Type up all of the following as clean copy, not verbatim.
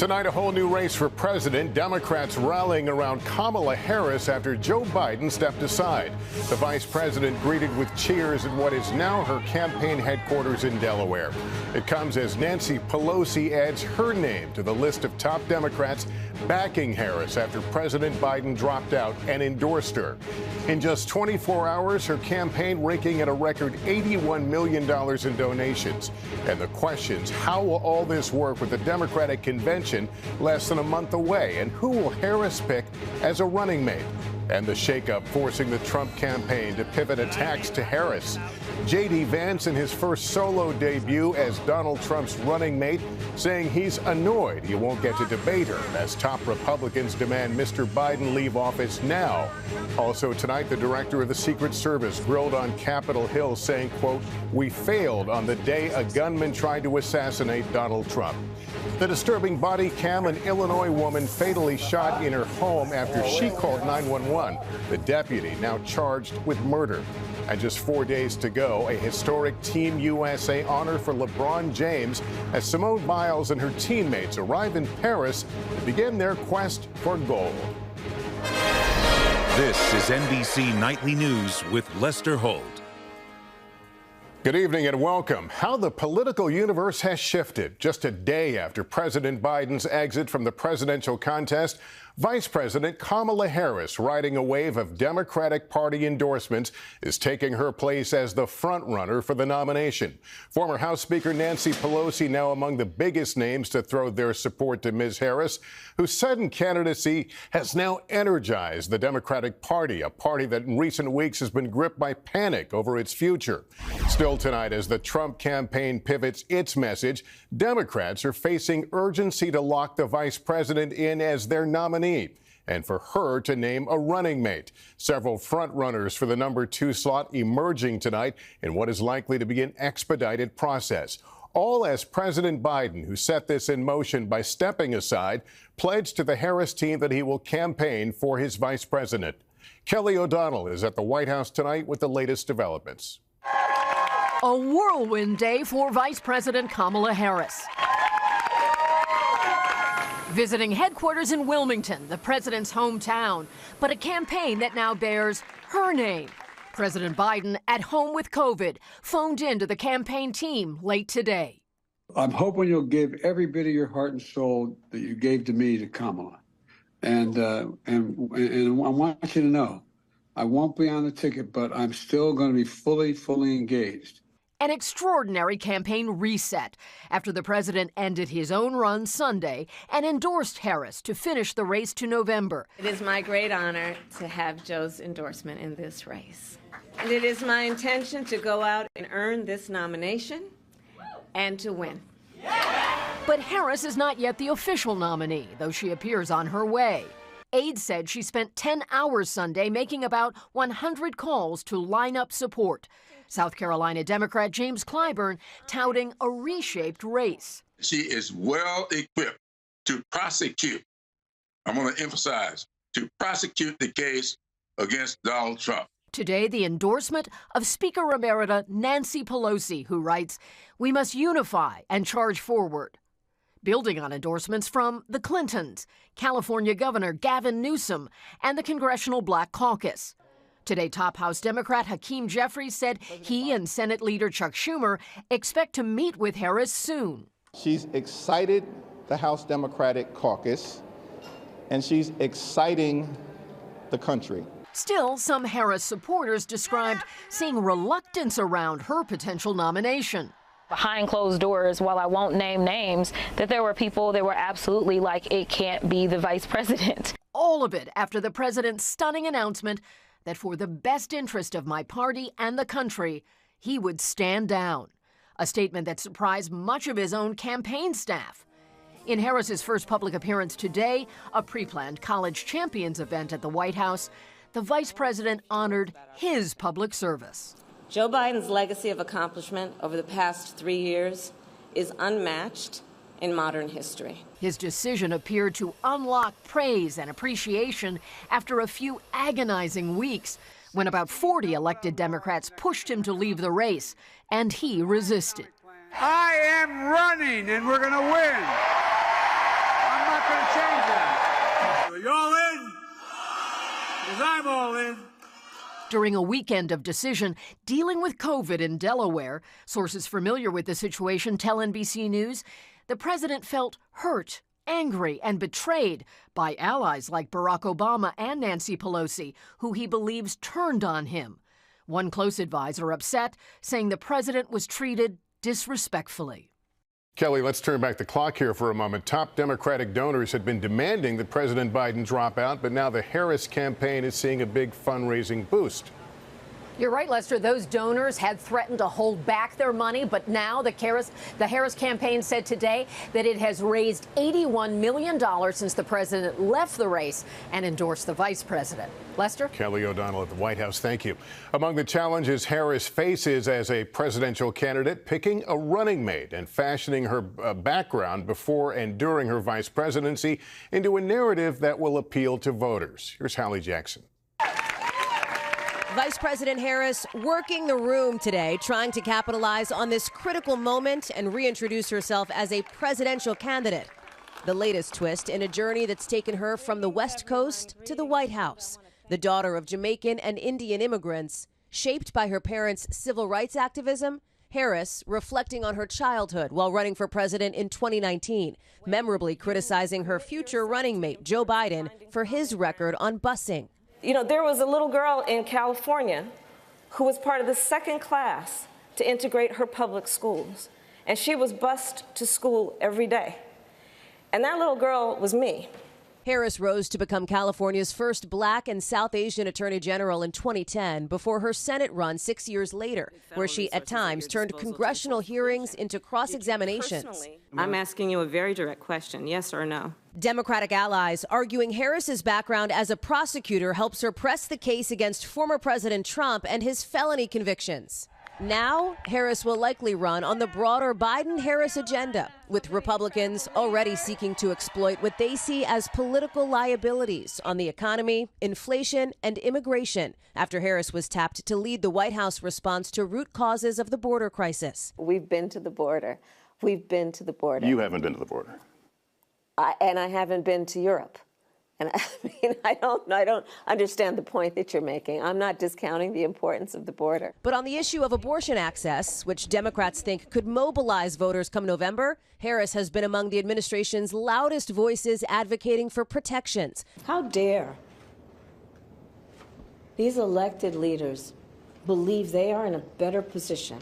Tonight, a whole new race for president. Democrats rallying around Kamala Harris after Joe Biden stepped aside. The vice president greeted with cheers at what is now her campaign headquarters in Delaware. It comes as Nancy Pelosi adds her name to the list of top Democrats backing Harris after President Biden dropped out and endorsed her. In just 24 hours, her campaign raking in a record $81 million in donations. And the questions, how will all this work with the Democratic convention less than a month away? And who will Harris pick as a running mate? And the shakeup forcing the Trump campaign to pivot attacks to Harris. J.D. Vance in his first solo debut as Donald Trump's running mate, saying he's annoyed he won't get to debate her as top Republicans demand Mr. Biden leave office now. Also tonight, the director of the Secret Service grilled on Capitol Hill saying, quote, "We failed on the day a gunman tried to assassinate Donald Trump." The disturbing body cam, an Illinois woman fatally shot in her home after she called 911. The deputy now charged with murder. And just 4 days to go, a historic Team USA honor for LeBron James as Simone Biles and her teammates arrive in Paris to begin their quest for gold. This is NBC Nightly News with Lester Holt. Good evening and welcome. How the political universe has shifted. Just a day after President Biden's exit from the presidential contest, Vice President Kamala Harris, riding a wave of Democratic Party endorsements, is taking her place as the frontrunner for the nomination. Former House Speaker Nancy Pelosi now among the biggest names to throw their support to Ms. Harris, whose sudden candidacy has now energized the Democratic Party, a party that in recent weeks has been gripped by panic over its future. Still tonight, as the Trump campaign pivots its message, Democrats are facing urgency to lock the vice president in as their nominee and for her to name a running mate. Several frontrunners for the number 2 slot emerging tonight in what is likely to be an expedited process. All as President Biden, who set this in motion by stepping aside, pledged to the Harris team that he will campaign for his vice president. Kelly O'Donnell is at the White House tonight with the latest developments. A whirlwind day for Vice President Kamala Harris. Visiting headquarters in Wilmington, the president's hometown, but a campaign that now bears her name. President Biden, at home with COVID, phoned into the campaign team late today. I'm hoping you'll give every bit of your heart and soul that you gave to me to Kamala. And I want you to know, I won't be on the ticket, but I'm still going to be fully engaged. An extraordinary campaign reset after the president ended his own run Sunday and endorsed Harris to finish the race to November. It is my great honor to have Joe's endorsement in this race. And it is my intention to go out and earn this nomination and to win. But Harris is not yet the official nominee, though she appears on her way. Aides said she spent 10 hours Sunday making about 100 calls to line up support. South Carolina Democrat James Clyburn touting a reshaped race. She is well equipped to prosecute, I'm going to emphasize, to prosecute the case against Donald Trump. Today, the endorsement of Speaker Emerita Nancy Pelosi, who writes, "We must unify and charge forward." Building on endorsements from the Clintons, California Governor Gavin Newsom, and the Congressional Black Caucus. Today, top House Democrat Hakeem Jeffries said he and Senate Leader Chuck Schumer expect to meet with Harris soon. She's excited the House Democratic Caucus, and she's exciting the country. Still, some Harris supporters described seeing reluctance around her potential nomination. Behind closed doors, while I won't name names, that there were people that were absolutely like, it can't be the vice president. All of it after the president's stunning announcement that for the best interest of my party and the country, he would stand down. A statement that surprised much of his own campaign staff. In Harris's first public appearance today, a pre-planned college champions event at the White House, the vice president honored his public service. Joe Biden's legacy of accomplishment over the past 3 years is unmatched in modern history. His decision appeared to unlock praise and appreciation after a few agonizing weeks when about 40 elected Democrats pushed him to leave the race, and he resisted. I am running, and we're going to win. I'm all in. During a weekend of decision dealing with COVID in Delaware, sources familiar with the situation tell NBC News the president felt hurt, angry, and betrayed by allies like Barack Obama and Nancy Pelosi, who he believes turned on him. One close advisor upset, saying the president was treated disrespectfully. Kelly, let's turn back the clock here for a moment. Top Democratic donors had been demanding that President Biden drop out, but now the Harris campaign is seeing a big fundraising boost. You're right, Lester. Those donors had threatened to hold back their money, but now the Harris campaign said today that it has raised $81 million since the president left the race and endorsed the vice president. Lester? Kelly O'Donnell at the White House. Thank you. Among the challenges Harris faces as a presidential candidate, picking a running mate and fashioning her background before and during her vice presidency into a narrative that will appeal to voters. Here's Hallie Jackson. Vice President Harris working the room today, trying to capitalize on this critical moment and reintroduce herself as a presidential candidate. The latest twist in a journey that's taken her from the West Coast to the White House. The daughter of Jamaican and Indian immigrants, shaped by her parents' civil rights activism, Harris reflecting on her childhood while running for president in 2019, memorably criticizing her future running mate, Joe Biden, for his record on busing. You know, there was a little girl in California who was part of the second class to integrate her public schools, and she was bused to school every day. And that little girl was me. Harris rose to become California's first Black and South Asian Attorney General in 2010 before her Senate run 6 years later, where she at times turned congressional hearings into cross-examinations. I'm asking you a very direct question, yes or no? Democratic allies arguing Harris's background as a prosecutor helps her press the case against former President Trump and his felony convictions. Now, Harris will likely run on the broader Biden-Harris agenda, with Republicans already seeking to exploit what they see as political liabilities on the economy, inflation, and immigration, after Harris was tapped to lead the White House response to root causes of the border crisis. We've been to the border. We've been to the border. You haven't been to the border. And I haven't been to Europe. And I mean, I don't understand the point that you're making. I'm not discounting the importance of the border. But on the issue of abortion access, which Democrats think could mobilize voters come November, Harris has been among the administration's loudest voices advocating for protections. How dare these elected leaders believe they are in a better position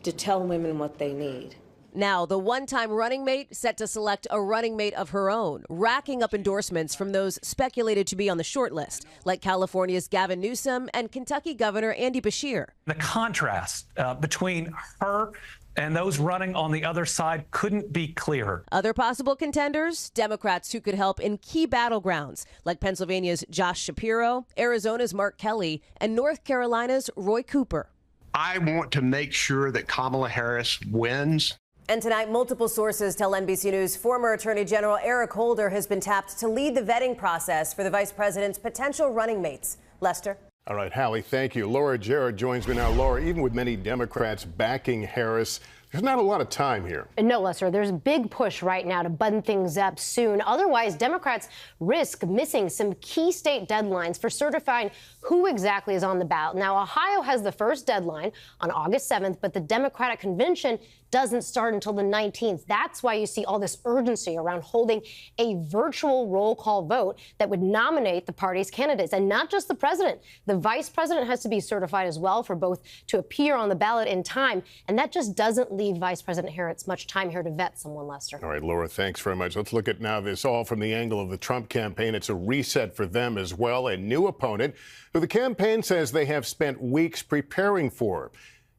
to tell women what they need? Now, the one-time running mate set to select a running mate of her own, racking up endorsements from those speculated to be on the short list, like California's Gavin Newsom and Kentucky Governor Andy Beshear. The contrast between her and those running on the other side couldn't be clearer. Other possible contenders, Democrats who could help in key battlegrounds, like Pennsylvania's Josh Shapiro, Arizona's Mark Kelly, and North Carolina's Roy Cooper. I want to make sure that Kamala Harris wins. And tonight, multiple sources tell NBC News former Attorney General Eric Holder has been tapped to lead the vetting process for the vice president's potential running mates. Lester? All right, Hallie, thank you. Laura Jarrett joins me now. Laura, even with many Democrats backing Harris, there's not a lot of time here. No, Lester, there's a big push right now to button things up soon. Otherwise, Democrats risk missing some key state deadlines for certifying who exactly is on the ballot. Now, Ohio has the first deadline on August 7th, but the Democratic convention doesn't start until the 19th. That's why you see all this urgency around holding a virtual roll call vote that would nominate the party's candidates. And not just the president. The vice president has to be certified as well for both to appear on the ballot in time. And that just doesn't leave Vice President Harris much time here to vet someone, Lester. All right, Laura, thanks very much. Let's look at now this all from the angle of the Trump campaign. It's a reset for them as well. A new opponent who the campaign says they have spent weeks preparing for.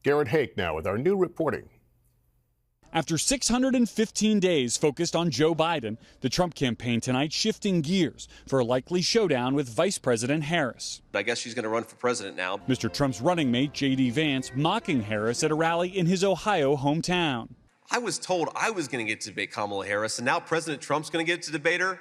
Garrett Hake now with our new reporting. After 615 days focused on Joe Biden, the Trump campaign tonight shifting gears for a likely showdown with Vice President Harris. I guess she's going to run for president now. Mr. Trump's running mate, J.D. Vance, mocking Harris at a rally in his Ohio hometown. I was told I was going to get to debate Kamala Harris, and now President Trump's going to get to debate her?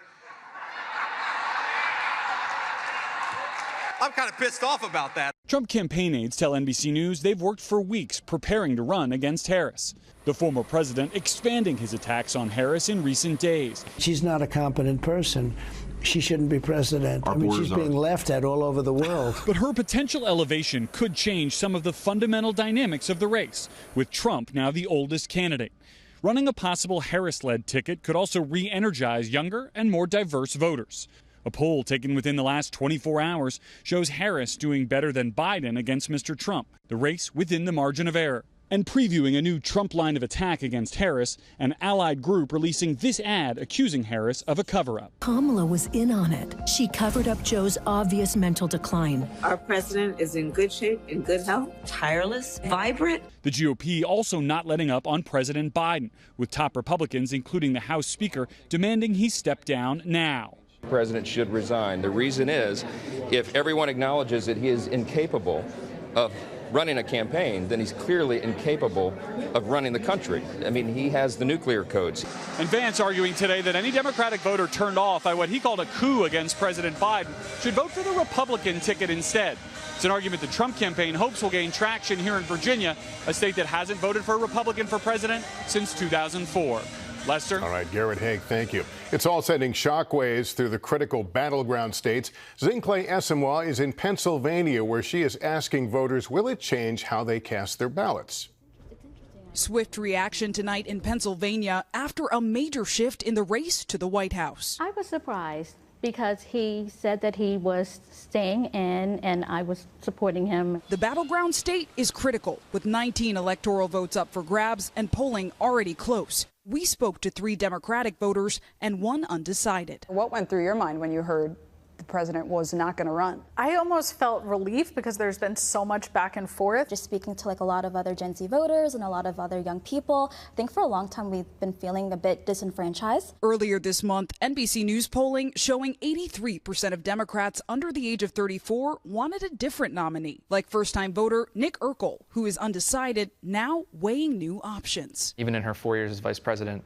I'm kind of pissed off about that. Trump campaign aides tell NBC News they've worked for weeks preparing to run against Harris. The former president expanding his attacks on Harris in recent days. She's not a competent person. She shouldn't be president. I mean, she's being laughed at all over the world. But her potential elevation could change some of the fundamental dynamics of the race, with Trump now the oldest candidate. Running a possible Harris-led ticket could also re-energize younger and more diverse voters. A poll taken within the last 24 hours shows Harris doing better than Biden against Mr. Trump, the race within the margin of error. And previewing a new Trump line of attack against Harris, an allied group releasing this ad accusing Harris of a cover-up. Kamala was in on it. She covered up Joe's obvious mental decline. Our president is in good shape, in good health, tireless, vibrant. The GOP also not letting up on President Biden, with top Republicans, including the House Speaker, demanding he step down now. The president should resign. The reason is, if everyone acknowledges that he is incapable of running a campaign, then he's clearly incapable of running the country. I mean, he has the nuclear codes. And Vance arguing today that any Democratic voter turned off by what he called a coup against President Biden should vote for the Republican ticket instead. It's an argument the Trump campaign hopes will gain traction here in Virginia, a state that hasn't voted for a Republican for president since 2004. Lester? All right, Garrett Haig, thank you. It's all sending shockwaves through the critical battleground states. Zincle Esimwa is in Pennsylvania, where she is asking voters, will it change how they cast their ballots? Swift reaction tonight in Pennsylvania after a major shift in the race to the White House. I was surprised because he said that he was staying in, and I was supporting him. The battleground state is critical, with 19 electoral votes up for grabs and polling already close. We spoke to 3 Democratic voters and 1 undecided. What went through your mind when you heard the president was not going to run? I almost felt relief because there's been so much back and forth. Just speaking to a lot of other Gen Z voters and a lot of other young people, I think for a long time we've been feeling a bit disenfranchised. Earlier this month, NBC News polling showing 83% of Democrats under the age of 34 wanted a different nominee, like first-time voter Nick Urkel, who is undecided, now weighing new options. Even in her 4 years as vice president,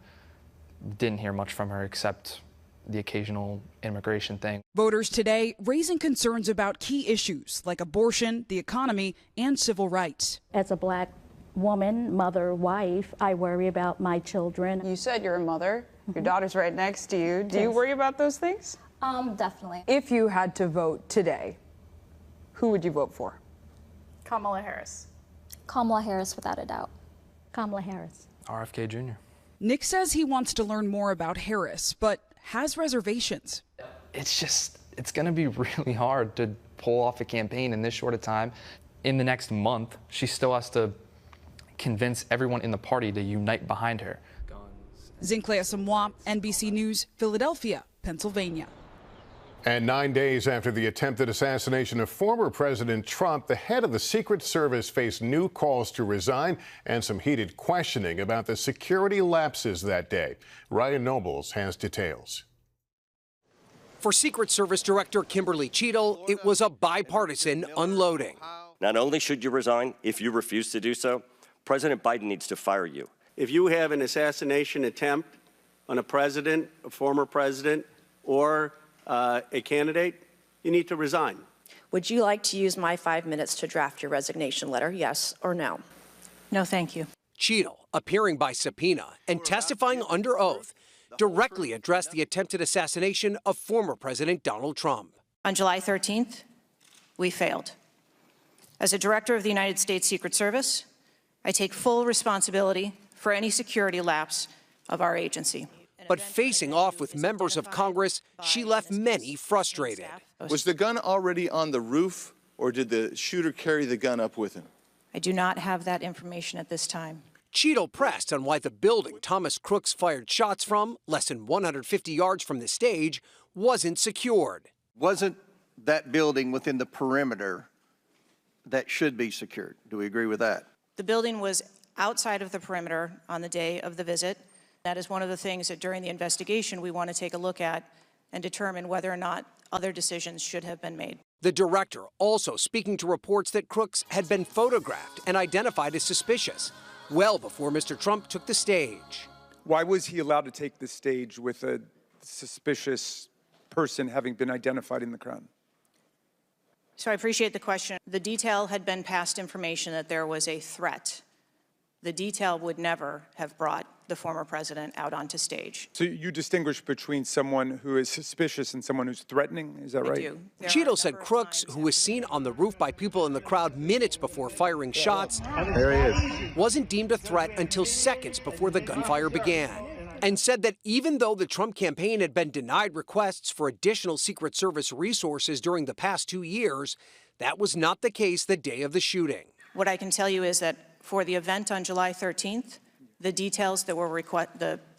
didn't hear much from her except the occasional immigration thing. Voters today raising concerns about key issues like abortion, the economy, and civil rights. As a black woman, mother, wife, I worry about my children. You said you're a mother. Your daughter's right next to you. Do you worry about those things? Definitely. If you had to vote today, who would you vote for? Kamala Harris. Kamala Harris, without a doubt. Kamala Harris. RFK Jr. Nick says he wants to learn more about Harris, but has reservations. It's going to be really hard to pull off a campaign in this short a time. In the next month, she still has to convince everyone in the party to unite behind her. Zincle Esimwa, NBC News, Philadelphia, Pennsylvania. And 9 days after the attempted assassination of former President Trump, the head of the Secret Service faced new calls to resign and some heated questioning about the security lapses that day. Ryan Nobles has details. For Secret Service Director Kimberly Cheadle, it was a bipartisan unloading. Not only should you resign, if you refuse to do so, President Biden needs to fire you. If you have an assassination attempt on a president, a former president, or a candidate, you need to resign. Would you like to use my 5 minutes to draft your resignation letter, yes or no? No, thank you. Cheadle, appearing by subpoena and testifying under oath, directly addressed the attempted assassination of former President Donald Trump. On July 13th, we failed. As a director of the United States Secret Service, I take full responsibility for any security lapse of our agency. But facing off with members of Congress, she left many frustrated. Was the gun already on the roof, or did the shooter carry the gun up with him? I do not have that information at this time. Cheadle pressed on why the building Thomas Crooks fired shots from, less than 150 yards from the stage, wasn't secured. Wasn't that building within the perimeter that should be secured? Do we agree with that? The building was outside of the perimeter on the day of the visit. That is one of the things that during the investigation we want to take a look at and determine whether or not other decisions should have been made. The director also speaking to reports that Crooks had been photographed and identified as suspicious well before Mr. Trump took the stage. Why was he allowed to take the stage with a suspicious person having been identified in the crowd? So I appreciate the question. The detail had been past information that there was a threat. The detail would never have brought the former president out onto stage. So you distinguish between someone who is suspicious and someone who's threatening, is that right? I do. Cheadle said Crooks, who was seen on the roof by people in the crowd minutes before firing shots, there he is, wasn't deemed a threat until seconds before the gunfire began, and said that even though the Trump campaign had been denied requests for additional Secret Service resources during the past 2 years, that was not the case the day of the shooting. What I can tell you is that for the event on July 13th, the details that were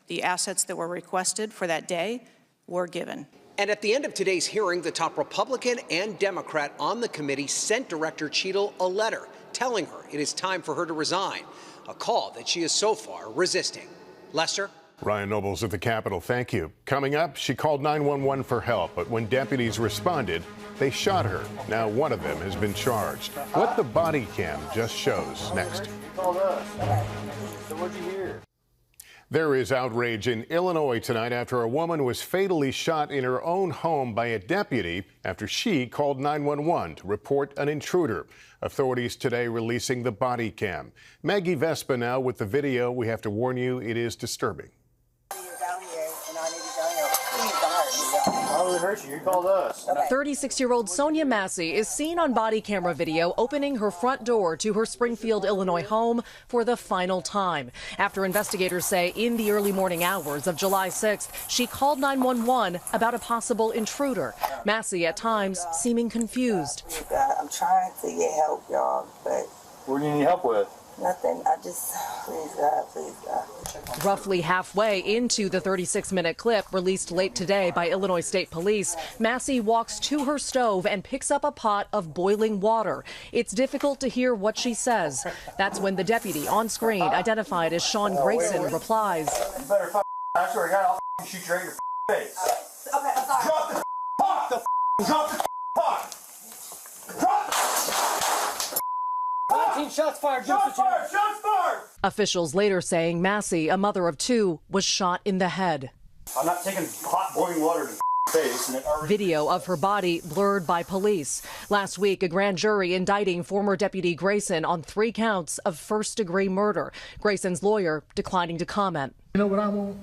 the assets that were requested for that day were given. And at the end of today's hearing, the top Republican and Democrat on the committee sent Director Cheadle a letter telling her it is time for her to resign, a call that she is so far resisting. Lester? Ryan Nobles at the Capitol, thank you. Coming up, she called 911 for help, but when deputies responded, they shot her. Now one of them has been charged. What the body cam just shows next. So what'd you hear? There is outrage in Illinois tonight after a woman was fatally shot in her own home by a deputy after she called 911 to report an intruder. Authorities today releasing the body cam. Maggie Vespa now with the video. We have to warn you, it is disturbing. You called us. 36-year-old Sonia Massey is seen on body camera video opening her front door to her Springfield, Illinois home for the final time. After investigators say in the early morning hours of July 6th, she called 911 about a possible intruder. Massey at times seeming confused. I'm trying to get help, y'all, but What do you need help with? nothing. Please God. Roughly halfway into the 36-minute clip released late today by Illinois State Police, Massey walks to her stove and picks up a pot of boiling water. It's difficult to hear what she says. That's when the deputy on screen, identified as Sean Grayson, replies. You better I swear to God, I'll shoot you right in your face. Okay, I'm sorry. Drop the pot! Drop the pot! Drop the 19 shots fired. Shots fired! Shots fired! Officials later saying Massey, a mother of two, was shot in the head. I'm not taking hot boiling water to the face. And it already... Video of her body blurred by police. Last week, a grand jury indicting former Deputy Grayson on 3 counts of first-degree murder. Grayson's lawyer declining to comment. You know what I want?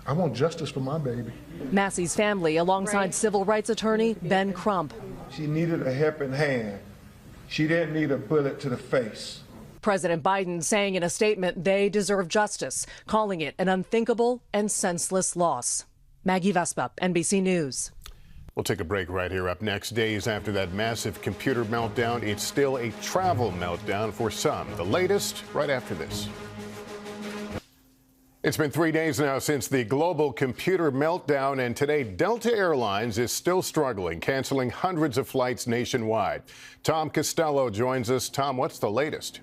I want justice for my baby. Massey's family, alongside civil rights attorney Ben Crump. She needed a helping hand. She didn't need a bullet to the face. President Biden saying in a statement they deserve justice, calling it an unthinkable and senseless loss. Maggie Vespa, NBC News. We'll take a break right here. Up next, days after that massive computer meltdown, it's still a travel meltdown for some. The latest right after this. It's been 3 days now since the global computer meltdown, and today Delta Airlines is still struggling, canceling hundreds of flights nationwide. Tom Costello joins us. Tom, what's the latest?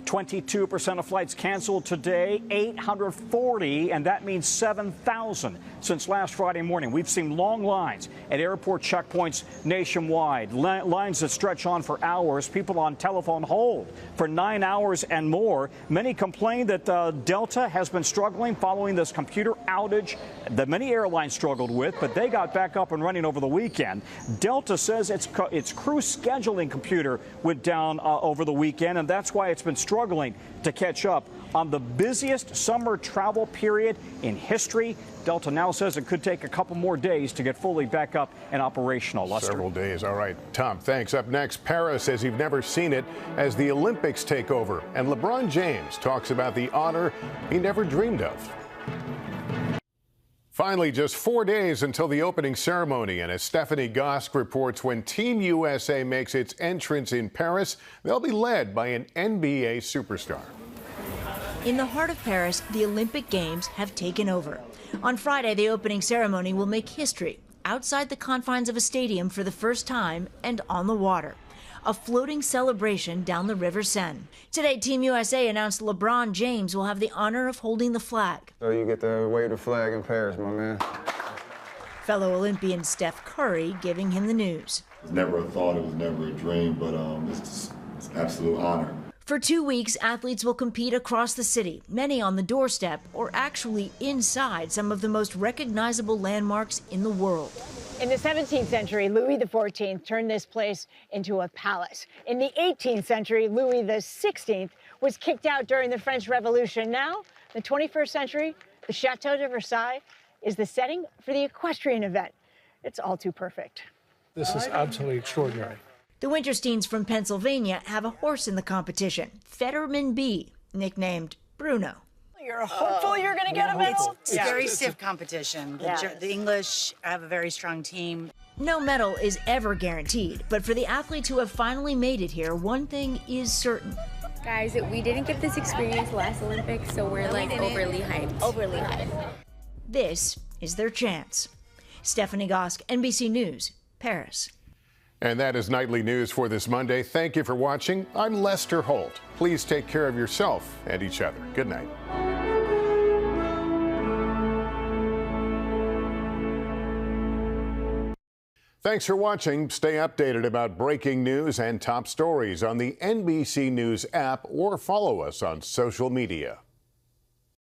22% of flights canceled today, 840, and that means 7,000 since last Friday morning. We've seen long lines at airport checkpoints nationwide, lines that stretch on for hours, people on telephone hold for 9 hours and more. Many complain that Delta has been struggling following this computer outage that many airlines struggled with, but they got back up and running over the weekend. Delta says its crew scheduling computer went down over the weekend, and that's why it's been struggling to catch up on the busiest summer travel period in history. Delta now says it could take a couple more days to get fully back up and operational. Lester. Several days. All right, Tom, thanks. Up next, Paris says you've never seen it as the Olympics take over. And LeBron James talks about the honor he never dreamed of. Finally, just 4 days until the opening ceremony, and as Stephanie Gosk reports, when Team USA makes its entrance in Paris, they'll be led by an NBA superstar. In the heart of Paris, the Olympic Games have taken over. On Friday, the opening ceremony will make history outside the confines of a stadium for the first time and on the water. A floating celebration down the River Seine. Today, Team USA announced LeBron James will have the honor of holding the flag. So you get to wave the flag in Paris, my man. Fellow Olympian Steph Curry giving him the news. It was never a thought, it was never a dream, but it's an absolute honor. For 2 weeks, athletes will compete across the city, many on the doorstep or actually inside some of the most recognizable landmarks in the world. In the 17th century, Louis XIV turned this place into a palace. In the 18th century, Louis XVI was kicked out during the French Revolution. Now, the 21st century, the Chateau de Versailles is the setting for the equestrian event. It's all too perfect. This is absolutely extraordinary. The Wintersteins from Pennsylvania have a horse in the competition, Fetterman B, nicknamed Bruno. You're hopeful you're going to get a medal? It's a very stiff competition. The English have a very strong team. No medal is ever guaranteed, but for the athletes who have finally made it here, one thing is certain. Guys, we didn't get this experience last Olympics, so we're like overly hyped. Overly hyped. This is their chance. Stephanie Gosk, NBC News, Paris. And that is Nightly News for this Monday. Thank you for watching. I'm Lester Holt. Please take care of yourself and each other. Good night. Thanks for watching. Stay updated about breaking news and top stories on the NBC News app or follow us on social media.